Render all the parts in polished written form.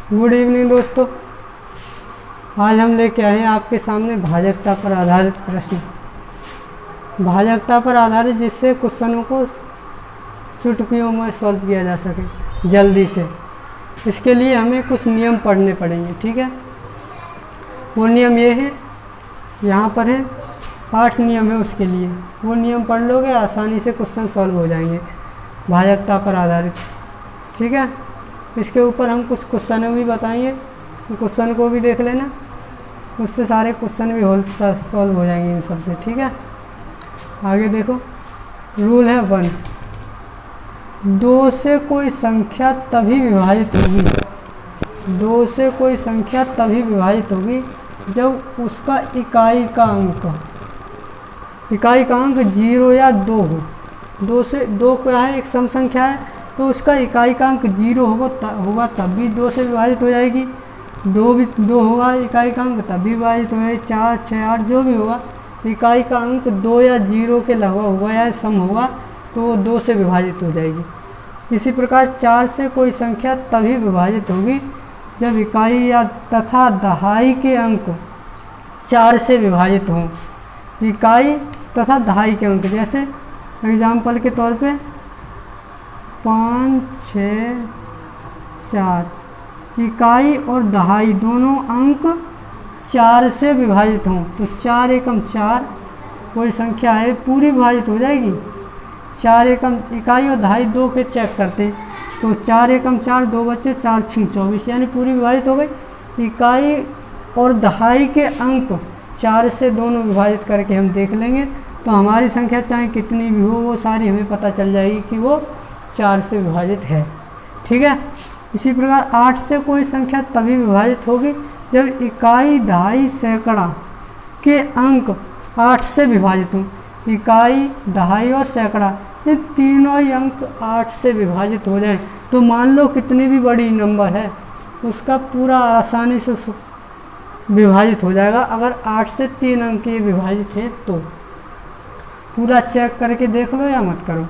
Good evening दोस्तों। आज हम लेके आए हैं आपके सामने भाजकता पर आधारित प्रश्न। भाजकता पर आधारित जिससे क्वेश्चनों को चुटकियों में सॉल्व किया जा सके जल्दी से। इसके लिए हमें कुछ नियम पढ़ने पड़ेंगे, ठीक है। वो नियम ये है, यहाँ पर है 8 नियम है। उसके लिए वो नियम पढ़ लोगे आसानी से क्वेश्चन सॉल्व हो जाएंगे भाजकता पर आधारित, ठीक है। इसके ऊपर हम कुछ क्वेश्चन भी बताएंगे, क्वेश्चन को भी देख लेना, उससे सारे क्वेश्चन भी सॉल्व हो जाएंगे इन सब से, ठीक है। आगे देखो, रूल है 1, 2 से कोई संख्या तभी विभाजित होगी, 2 से कोई संख्या तभी विभाजित होगी जब उसका इकाई का अंक 0 या 2 हो। 2 से 2 क्या है, एक सम संख्या है, तो उसका इकाई का अंक 0 होगा तब भी 2 से विभाजित हो जाएगी। 2 होगा इकाई का अंक तब भी विभाजित हो जाएगी। 4, 6, 8 जो भी होगा, इकाई का अंक 2 या 0 के लगभग होगा या सम होगा तो वो 2 से विभाजित हो जाएगी। इसी प्रकार 4 से कोई संख्या तभी विभाजित होगी जब इकाई या तथा दहाई के अंक 4 से विभाजित हों। इकाई तथा दहाई के अंक, जैसे एग्जाम्पल के तौर पे 5, 6, 4, इकाई और दहाई दोनों अंक 4 से विभाजित हों तो 4 एकम 4 कोई संख्या है पूरी विभाजित हो जाएगी। 4 एकम इकाई और दहाई 2 के चेक करते हैं तो 4 एकम 4 2 बच्चे 4 6 24 यानी पूरी विभाजित हो गई। इकाई और दहाई के अंक 4 से दोनों विभाजित करके हम देख लेंगे तो हमारी संख्या चाहे कितनी भी हो वो सारी हमें पता चल जाएगी कि वो 4 से विभाजित है, ठीक है। इसी प्रकार 8 से कोई संख्या तभी विभाजित होगी जब इकाई, दहाई, सैकड़ा के अंक 8 से विभाजित हों। इकाई, दहाई और सैकड़ा ये तीनों ही अंक 8 से विभाजित हो जाएं तो मान लो कितनी भी बड़ी नंबर है उसका पूरा आसानी से विभाजित हो जाएगा। अगर 8 से 3 अंक ये विभाजित हैं तो पूरा चेक करके देख लो या मत करो,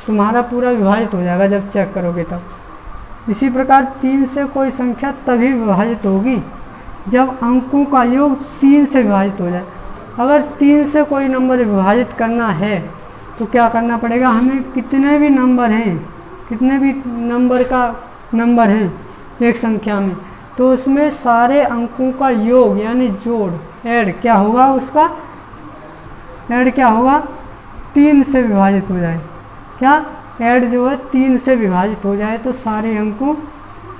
तुम्हारा पूरा विभाजित हो जाएगा जब चेक करोगे तब। इसी प्रकार 3 से कोई संख्या तभी विभाजित होगी जब अंकों का योग 3 से विभाजित हो जाए। अगर 3 से कोई नंबर विभाजित करना है तो क्या करना पड़ेगा हमें, कितने भी नंबर हैं, कितने भी नंबर हैं एक संख्या में तो उसमें सारे अंकों का योग यानी जोड़ ऐड क्या होगा, उसका ऐड क्या होगा 3 से विभाजित हो जाए। क्या ऐड जो है 3 से विभाजित हो जाए तो सारे अंकों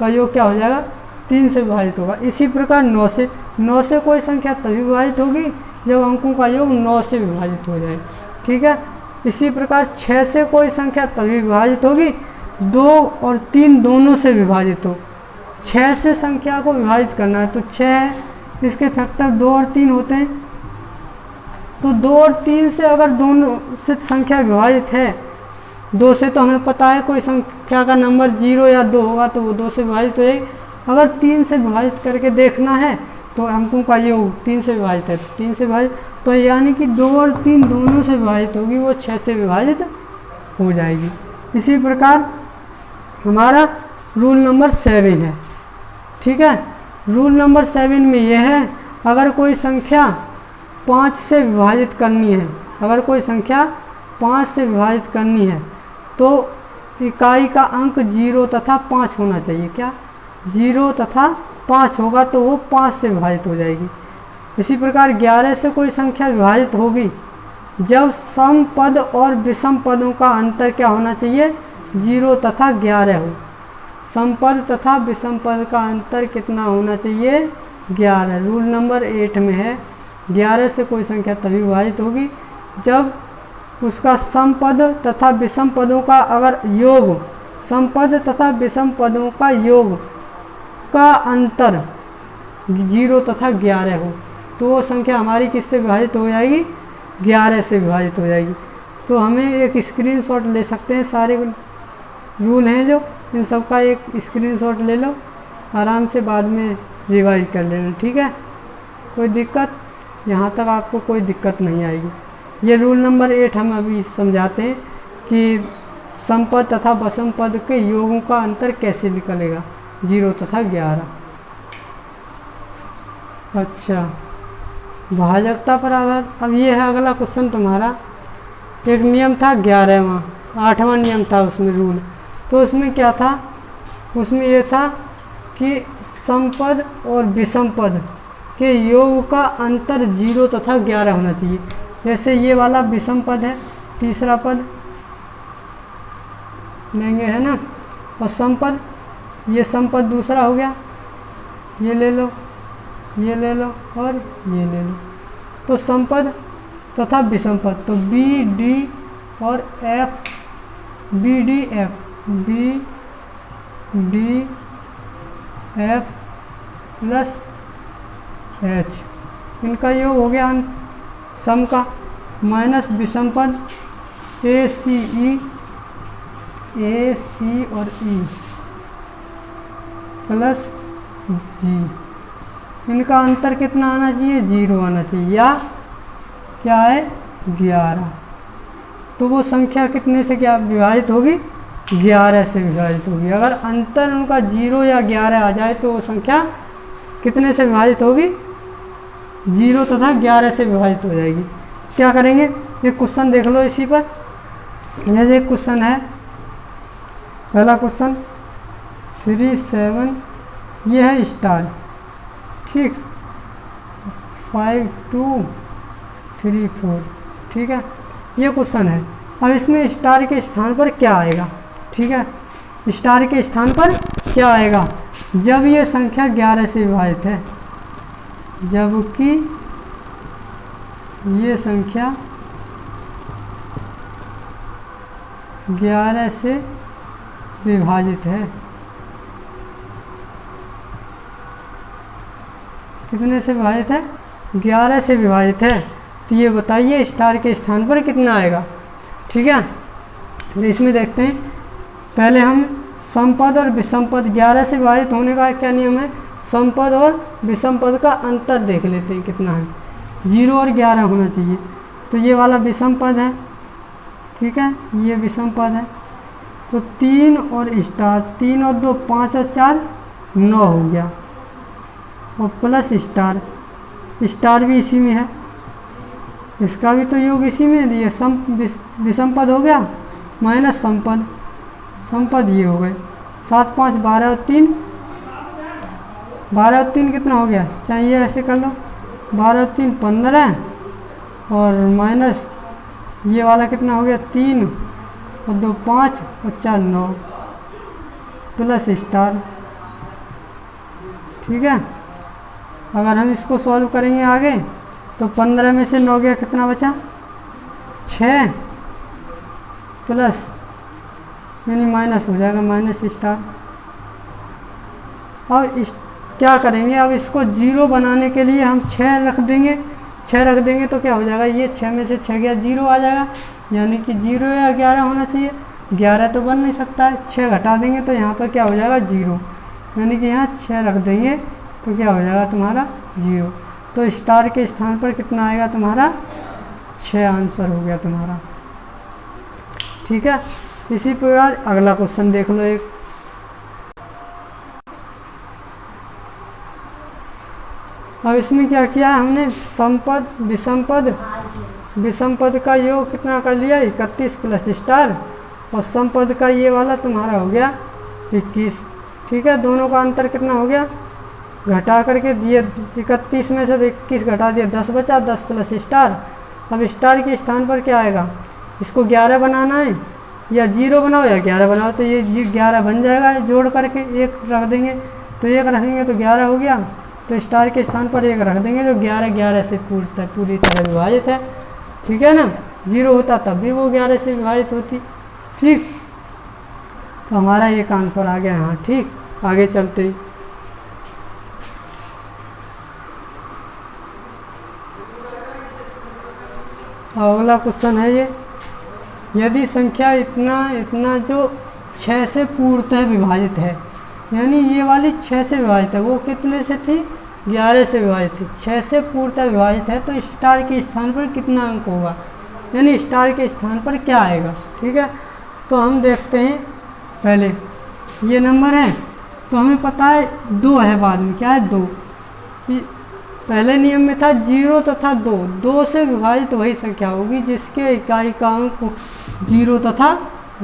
का योग क्या हो जाएगा 3 से विभाजित होगा। इसी प्रकार 9 से कोई संख्या तभी विभाजित होगी जब अंकों का योग 9 से विभाजित हो जाए, ठीक है। इसी प्रकार 6 से कोई संख्या तभी विभाजित होगी 2 और 3 दोनों से विभाजित हो। 6 से संख्या को विभाजित करना है तो 6 है, इसके फैक्टर 2 और 3 होते हैं तो 2 और 3 से अगर दोनों से संख्या विभाजित है, 2 से तो हमें पता है कोई संख्या का नंबर 0 या 2 होगा तो वो 2 से विभाजित हो जाएगी। अगर 3 से विभाजित करके देखना है तो अंकों का योग 3 से विभाजित है तो 3 से विभाजित, तो यानी कि 2 और 3 दोनों से विभाजित होगी, वो 6 से विभाजित हो जाएगी। इसी प्रकार हमारा रूल नंबर 7 है, ठीक है। रूल नंबर 7 में यह है, अगर कोई संख्या 5 से विभाजित करनी है, अगर कोई संख्या 5 से विभाजित करनी है तो इकाई का अंक 0 तथा 5 होना चाहिए। क्या 0 तथा 5 होगा तो वो 5 से विभाजित हो जाएगी। इसी प्रकार 11 से कोई संख्या विभाजित होगी जब सम पद और विषम पदों का अंतर क्या होना चाहिए 0 तथा 11 हो। सम पद तथा विषम पद का अंतर कितना होना चाहिए 11। रूल नंबर 8 में है 11 से कोई संख्या तभी विभाजित होगी जब उसका सम पद तथा विषम पदों का अगर योग, सम पद तथा विषम पदों का योग का अंतर 0 तथा 11 हो तो वो संख्या हमारी किससे विभाजित हो जाएगी 11 से विभाजित हो जाएगी। तो हमें एक स्क्रीनशॉट ले सकते हैं, सारे रूल हैं जो इन सब का एक स्क्रीनशॉट ले लो, आराम से बाद में रिवाइज कर लेना, ठीक है। कोई दिक्कत, यहाँ तक आपको कोई दिक्कत नहीं आएगी। ये रूल नंबर 8 हम अभी समझाते हैं कि समपद तथा विषम पद के योगों का अंतर कैसे निकलेगा। 0 तथा 11। अच्छा, भाजकता पर आधारित। अब ये है अगला क्वेश्चन तुम्हारा। एक नियम था 11वां, 8वां नियम था उसमें रूल। तो उसमें क्या था, उसमें ये था कि समपद और विषम पद के योग का अंतर 0 तथा 11 होना चाहिए। जैसे ये वाला विषम पद है, तीसरा पद लेंगे है ना, और समपद, ये समपद दूसरा हो गया, ये ले लो, ये ले लो और ये ले लो। तो समपद तथा विषम पद, तो बी डी और f, b d f, b d f plus h, इनका योग हो गया सम का, माइनस विषम पद ए सी ई, ए सी और ई प्लस जी, इनका अंतर कितना आना चाहिए, 0 आना चाहिए, या क्या है 11। तो वो संख्या कितने से क्या विभाजित होगी, 11 से विभाजित होगी। अगर अंतर उनका 0 या 11 आ जाए तो वो संख्या कितने से विभाजित होगी, 0 तथा 11 से विभाजित हो जाएगी। क्या करेंगे, एक क्वेश्चन देख लो इसी पर। जैसे एक क्वेश्चन है, पहला क्वेश्चन 37, ये है स्टार, ठीक, 5 2 3 4, ठीक है, ये क्वेश्चन है। अब इसमें स्टार के स्थान पर क्या आएगा, ठीक है, स्टार के स्थान पर क्या आएगा जब ये संख्या 11 से विभाजित है, जबकि ये संख्या 11 से विभाजित है। कितने से विभाजित है, 11 से विभाजित है। तो ये बताइए स्टार के स्थान पर कितना आएगा, ठीक है। तो इसमें देखते हैं, पहले हम समपद और विषम पद, 11 से विभाजित होने का क्या नियम है, समपद और विषम पद का अंतर देख लेते हैं कितना है, 0 और 11 होना चाहिए। तो ये वाला विषम पद है, ठीक है, ये विषम पद है। तो 3 और स्टार, 3 और 2 5 और 4 9 हो गया, और प्लस स्टार, स्टार भी इसी में है, इसका भी तो योग इसी में है, ये सम विषम पद हो गया, माइनस समपद, समपद ये हो गए, 7 5 12 और 3, 12 और 3 कितना हो गया, चाहिए ऐसे कर लो, 12 और 3 15, और माइनस ये वाला कितना हो गया 3 और 2 5 और 4 9, प्लस स्टार, ठीक है। अगर हम इसको सॉल्व करेंगे आगे तो 15 में से 9 गया, कितना बचा 6, प्लस यानी माइनस हो जाएगा, माइनस स्टार। और क्या करेंगे, अब इसको 0 बनाने के लिए हम 6 रख देंगे, 6 रख देंगे तो क्या हो जाएगा, ये 6 में से 6 गया 0 आ जाएगा, यानी कि 0 या 11 होना चाहिए, 11 तो बन नहीं सकता है, 6 घटा देंगे तो यहाँ पर क्या हो जाएगा 0, यानी कि यहाँ 6 रख देंगे तो क्या हो जाएगा तुम्हारा 0। तो स्टार के स्थान पर कितना आएगा तुम्हारा 6 आंसर हो गया तुम्हारा, ठीक है। इसी प्रकार अगला क्वेश्चन देख लो एक, अब इसमें क्या किया हमने, समपद विषम पद का योग कितना कर लिया 31 प्लस स्टार, और समपद का ये वाला तुम्हारा हो गया 21, ठीक है। दोनों का अंतर कितना हो गया, घटा करके दिए, 31 में से 21 घटा दिया 10 बचा, 10 प्लस स्टार। अब स्टार के स्थान पर क्या आएगा, इसको 11 बनाना है, या 0 बनाओ या 11 बनाओ, तो ये 11 बन जाएगा, जोड़ करके 1 रख देंगे, तो 1 रखेंगे तो 11 हो गया, तो स्टार के स्थान पर 1 रख देंगे तो 11 11 से पूरी तरह विभाजित है, ठीक है ना। 0 होता तब भी वो 11 से विभाजित होती, ठीक। तो हमारा एक आंसर आ गया यहाँ, ठीक। आगे चलते ही अगला क्वेश्चन है ये, यदि संख्या इतना जो 6 से पूर्णतः विभाजित है, यानी ये वाली 6 से विभाजित है, वो कितने से थी 11 से विभाजित थी, 6 से पूर्णतः विभाजित है, तो स्टार के स्थान पर कितना अंक होगा, यानी स्टार के स्थान पर क्या आएगा, ठीक है। तो हम देखते हैं, पहले ये नंबर है तो हमें पता है 2 है, बाद में क्या है 2। पहले नियम में था 0 तथा 2, 2 से विभाजित वही संख्या होगी जिसके इकाई का अंक 0 तथा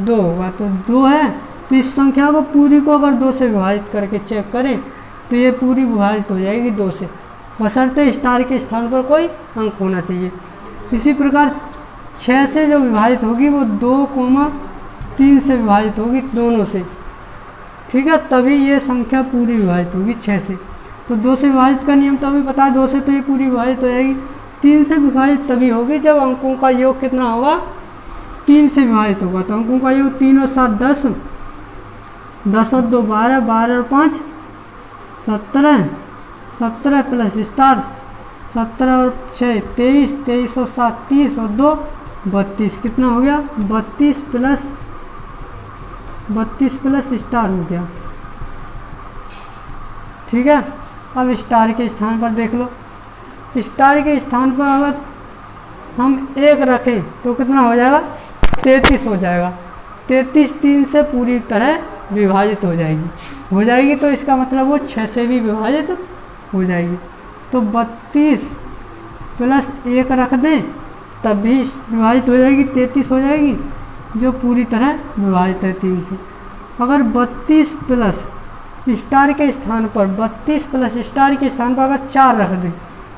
2 होगा। तो 2 है, तो इस संख्या को पूरी को अगर 2 से विभाजित करके चेक करें तो ये पूरी विभाजित हो जाएगी 2 से, बशर्ते स्टार के स्थान पर कोई अंक होना चाहिए। इसी प्रकार 6 से जो विभाजित होगी वो 2,3 से विभाजित होगी, दोनों से, ठीक है, तभी ये संख्या पूरी विभाजित होगी 6 से। तो 2 से विभाजित का नियम तो हमें पता है, 2 से तो ये पूरी विभाजित हो जाएगी। 3 से विभाजित तभी होगी जब अंकों का योग कितना होगा, 3 से विभाजित होगा। तो अंकों का योग 3 और 7 10, 10 और 2 12, 12 और 5 17, 17 प्लस स्टार 17 और 6 23, 23 और 7 30 और 2 32, कितना हो गया 32 प्लस स्टार हो गया, ठीक है। अब स्टार के स्थान पर देख लो, स्टार के स्थान पर अगर हम 1 रखें तो कितना हो जाएगा 33 हो जाएगा। 33 3 से पूरी तरह विभाजित हो जाएगी, तो इसका मतलब वो 6 से भी विभाजित हो जाएगी। तो 32 प्लस 1 रख दें तब भी विभाजित हो जाएगी, 33 हो जाएगी, जो पूरी तरह विभाजित है 3 से। अगर 32 प्लस स्टार के स्थान पर 32 प्लस स्टार के स्थान पर अगर 4 रख दें,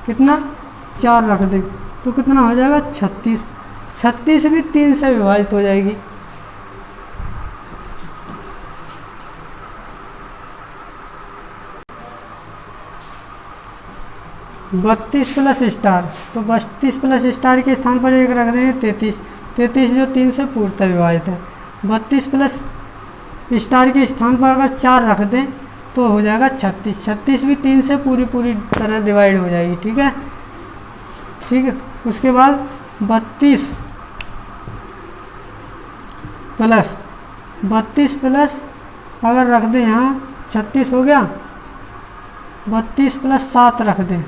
कितना 4 रख दें तो कितना हो जाएगा 36, 36 भी 3 से विभाजित हो जाएगी। बत्तीस प्लस स्टार, तो 32 प्लस स्टार के स्थान पर 1 रख देंगे 33, 33 जो 3 से पूर्णतः विभाजित है। 32 प्लस स्टार के स्थान पर अगर 4 रख दें तो हो जाएगा 36, 36 भी 3 से पूरी तरह डिवाइड हो जाएगी, ठीक है, ठीक है। उसके बाद 32 प्लस अगर रख दें यहाँ 36 हो गया, 32 प्लस 7 रख दें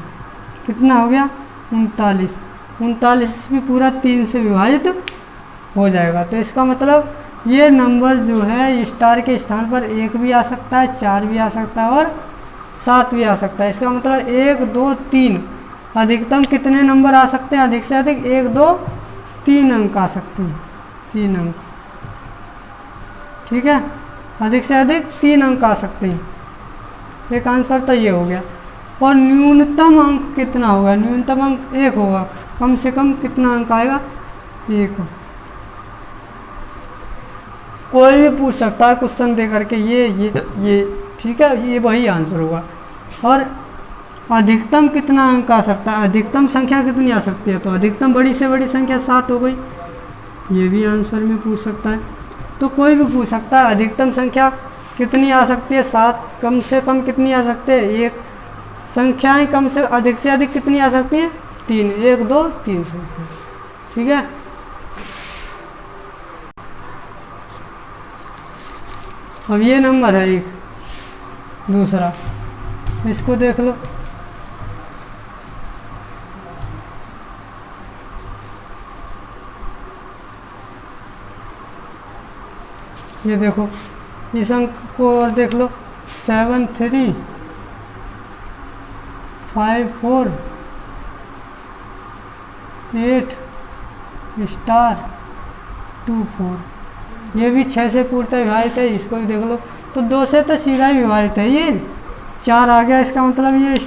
कितना हो गया 39, 39 भी पूरा 3 से विभाजित हो जाएगा। तो इसका मतलब ये नंबर जो है स्टार के स्थान पर 1 भी आ सकता है, 4 भी आ सकता है और 7 भी आ सकता है। इसका मतलब 1 2 3 अधिकतम कितने नंबर आ सकते हैं, अधिक से अधिक 1 2 3 अंक आ सकते हैं, 3 अंक, ठीक है, अधिक से अधिक 3 अंक आ सकते हैं। एक आंसर तो ये हो गया। और न्यूनतम अंक कितना होगा, न्यूनतम अंक 1 होगा, कम से कम कितना अंक आएगा 1। कोई भी पूछ सकता है क्वेश्चन दे करके ये ठीक है, ये वही आंसर होगा। और अधिकतम कितना अंक आ सकता है, अधिकतम संख्या कितनी आ सकती है, तो अधिकतम बड़ी से बड़ी संख्या 7 हो गई, ये भी आंसर में पूछ सकता है। तो कोई भी पूछ सकता है अधिकतम संख्या कितनी आ सकती है 7, कम से कम कितनी आ सकती है 1, संख्याएं कम से अधिक कितनी आ सकती हैं 3, 1 2 3 संख्या, ठीक है। अब ये नंबर है एक दूसरा, इसको देख लो। ये देखो इस अंक को और देख लो 7 3 5 4 8 स्टार 2 4, ये भी 6 से पूर्णतः विभाजित है, इसको भी देख लो। तो 2 से तो सीधा ही विभाजित है, ये 4 आ गया, इसका मतलब ये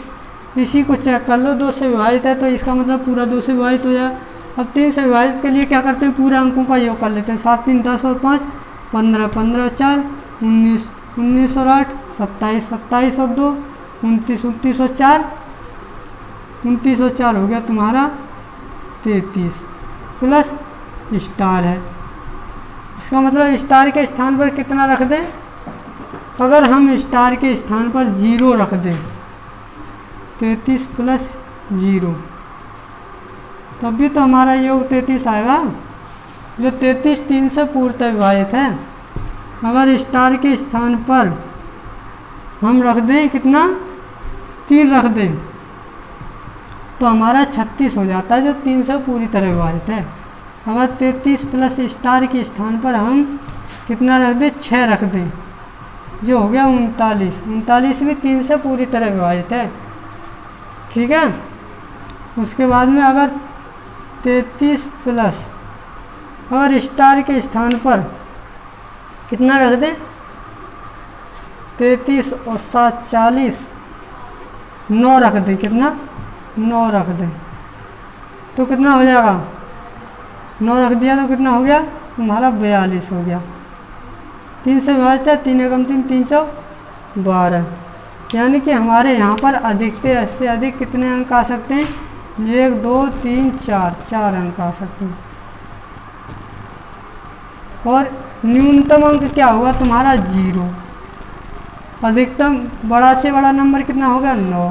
इसी को चेक कर लो, 2 से विभाजित है तो इसका मतलब पूरा 2 से विभाजित हो जाए। अब 3 से विभाजित के लिए क्या करते हैं, पूरे अंकों का योग कर लेते हैं, 7 3 10 और 5 15, 15 4 19, 19 और 8 27, 27 और 2 29, 29 और 4 29 और 4 हो गया तुम्हारा 33 प्लस स्टार है। इसका मतलब स्टार के स्थान पर कितना रख दें, अगर हम स्टार के स्थान पर 0 रख दें 33 प्लस 0, तब भी तो हमारा योग 33 आएगा, जो 33 3 से पूर्णतः विभाजित है। अगर स्टार के स्थान पर हम रख दें कितना 3 रख दें तो हमारा 36 हो जाता है, जो 3 से पूरी तरह विभाजित है। अगर 33 प्लस स्टार के स्थान पर हम कितना रख दें 6 रख दें जो हो गया 39। 39 भी 3 से पूरी तरह विभाजित है, ठीक है। उसके बाद में अगर 33 प्लस, अगर स्टार के स्थान पर कितना रख दें, 33 और 7 40, 9 रख दें, कितना 9 रख दें तो कितना हो जाएगा, 9 रख दिया तो कितना हो गया तुम्हारा 42 हो गया। 3 से विभाजित है, 3 एकम 3, 3 चौक 12, यानी कि हमारे यहाँ पर अधिक से अधिक कितने अंक आ सकते हैं, 1 2 3 4, 4 अंक आ सकते हैं। और न्यूनतम अंक क्या होगा तुम्हारा 0, अधिकतम बड़ा से बड़ा नंबर कितना होगा 9।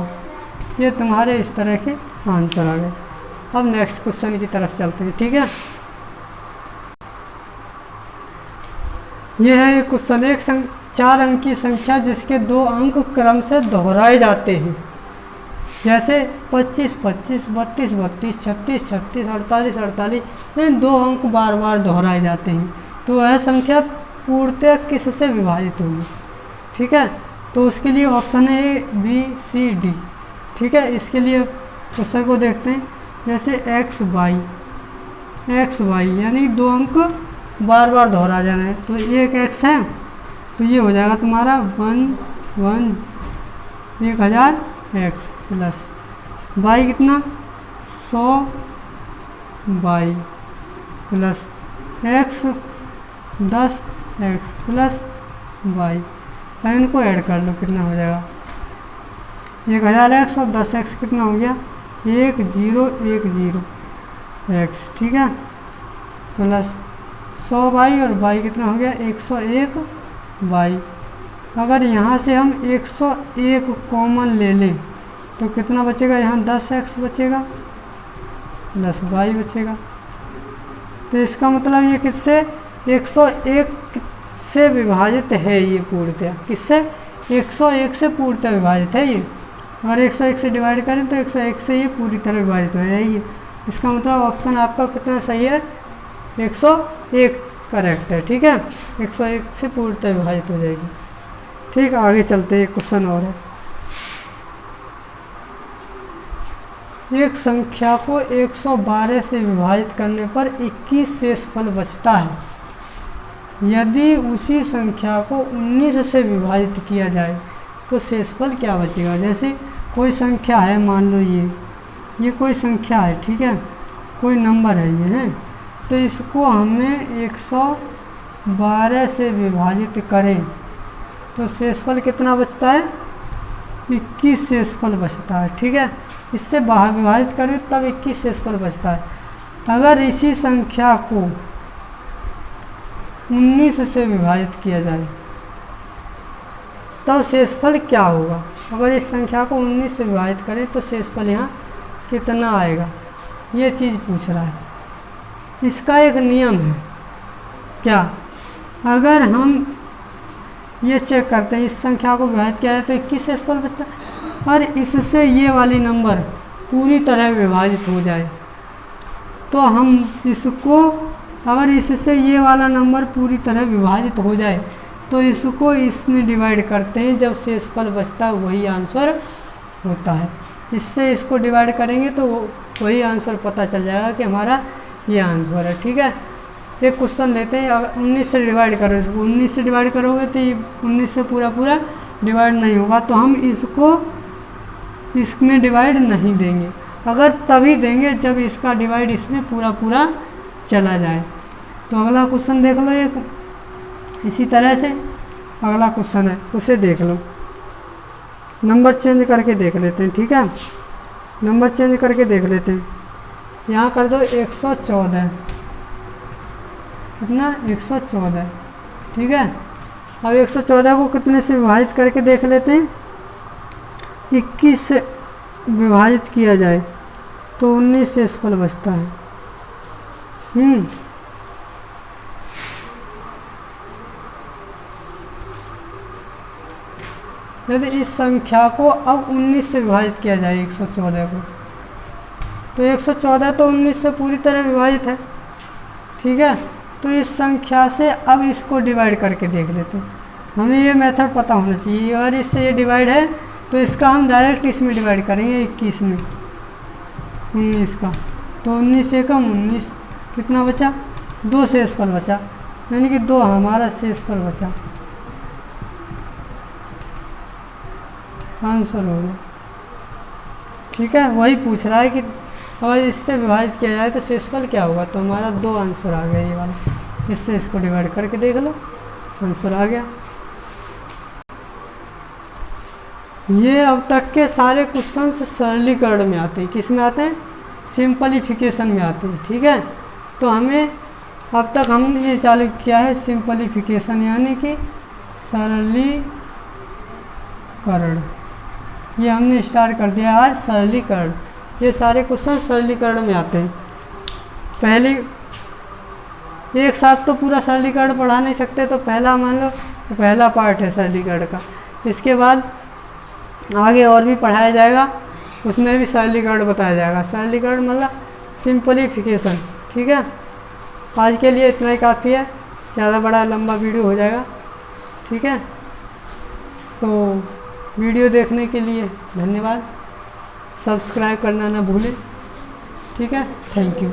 ये तुम्हारे इस तरह के आंसर आ गए। अब नेक्स्ट क्वेश्चन की तरफ चलते हैं, ठीक है। यह है क्वेश्चन, एक 4 अंक की संख्या जिसके 2 अंक क्रम से दोहराए जाते हैं, जैसे 25 25, 32 32, 36 36, 48 48, इन 2 अंक बार बार दोहराए जाते हैं, तो वह संख्या पूर्णतः किससे विभाजित होगी, ठीक है। तो उसके लिए ऑप्शन है ए बी सी डी, ठीक है। इसके लिए क्वेश्चन को देखते हैं, जैसे एक्स वाई यानी 2 अंक बार बार दोहरा जाना है, तो एक एक्स है तो ये हो जाएगा तुम्हारा 1000 एक्स प्लस वाई कितना 100 y plus x 10 x plus y. अब इनको ऐड कर लो, कितना हो जाएगा 1000 एक्स और 10 एक्स कितना हो गया 1010 एक्स, ठीक है, प्लस 100 वाई और वाई कितना हो गया 101 वाई। अगर यहाँ से हम 101 कॉमन ले लें तो कितना बचेगा, यहाँ 10 एक्स बचेगा प्लस वाई बचेगा। तो इसका मतलब ये किससे 101 से विभाजित है, ये पूर्णतः किससे 101 से पूर्णतः विभाजित है ये। अगर 101 से डिवाइड करें तो 101 से ये पूरी तरह विभाजित हो जाएगी। इसका मतलब ऑप्शन आपका कितना सही है, 101 करेक्ट है, ठीक है। 101 से पूर्णतः विभाजित हो जाएगी। ठीक, आगे चलते हैं, एक क्वेश्चन और है। एक संख्या को 112 से विभाजित करने पर 21 शेषफल बचता है, यदि उसी संख्या को 19 से विभाजित किया जाए तो शेषफल क्या बचेगा। जैसे कोई संख्या है, मान लो ये कोई संख्या है, ठीक है, कोई नंबर है ये है, तो इसको हमें 112 से विभाजित करें तो शेषफल कितना बचता है, 21 शेषफल बचता है, ठीक है। इससे बाहर विभाजित करें तब 21 शेषफल बचता है। अगर इसी संख्या को 19 से विभाजित किया जाए तब शेषफल क्या होगा। अगर इस संख्या को 19 से विभाजित करें तो शेषफल यहाँ कितना आएगा, ये चीज़ पूछ रहा है। इसका एक नियम है, क्या, अगर हम ये चेक करते हैं इस संख्या को विभाजित किया जाए तो 21 शेषफल बच रहा है, और इससे ये वाली नंबर पूरी तरह विभाजित हो जाए तो हम इसको, अगर इससे ये वाला नंबर पूरी तरह विभाजित हो जाए तो इसको इसमें डिवाइड करते हैं, जब शेषफल बचता है वही आंसर होता है। इससे इसको डिवाइड करेंगे तो वही आंसर पता चल जाएगा कि हमारा ये आंसर है, ठीक है। एक क्वेश्चन लेते हैं, अगर 19 से डिवाइड करो, इसको 19 से डिवाइड करोगे तो ये 19 से पूरा डिवाइड नहीं होगा, तो हम इसको इसमें डिवाइड नहीं देंगे। अगर तभी देंगे जब इसका डिवाइड इसमें पूरा चला जाए। तो अगला क्वेश्चन देख लो, एक इसी तरह से अगला क्वेश्चन है, उसे देख लो। नंबर चेंज करके देख लेते हैं, ठीक है, नंबर चेंज करके देख लेते हैं। यहाँ कर दो 114, कितना 114, ठीक है। अब 114 को कितने से विभाजित करके देख लेते हैं, 21 से विभाजित किया जाए तो 19 शेषफल बचता है। यदि इस संख्या को अब 19 से विभाजित किया जाए 114 को, तो 114 तो 19 से पूरी तरह विभाजित है, ठीक है। तो इस संख्या से अब इसको डिवाइड करके देख लेते हैं, हमें ये मेथड पता होना चाहिए। और इससे ये डिवाइड है तो इसका हम डायरेक्ट इसमें डिवाइड करेंगे 21 में, 19 का। तो 19 एकम 19, कितना बचा? 2 शेषफल बचा, यानी कि 2 हमारा शेषफल बचा। आंसर हो गया। ठीक है, वही पूछ रहा है कि अगर इससे विभाजित किया जाए तो शेषफल क्या होगा, तो हमारा 2 आंसर आ गया ये वाला। इससे इसको डिवाइड करके देख लो, आंसर आ गया। ये अब तक के सारे क्वेश्चन सरलीकरण में आते हैं। किस में आते हैं? सिंपलीफिकेशन में आते हैं। ठीक है, तो हमें अब तक हमने ये चालू किया है सिंपलीफिकेशन, यानी कि सरलीकरण। ये हमने स्टार्ट कर दिया आज सरलीकरण। ये सारे क्वेश्चन सरलीकरण में आते हैं। पहली एक साथ तो पूरा सरलीकरण पढ़ा नहीं सकते, तो पहला मान लो पहला पार्ट है सरलीकरण का। इसके बाद आगे और भी पढ़ाया जाएगा, उसमें भी सरलीकरण बताया जाएगा। सरलीकरण मतलब सिंपलीफिकेशन। ठीक है, आज के लिए इतना ही काफ़ी है, ज़्यादा बड़ा लंबा वीडियो हो जाएगा। ठीक है, तो वीडियो देखने के लिए धन्यवाद। सब्सक्राइब करना ना भूलें। ठीक है, थैंक यू।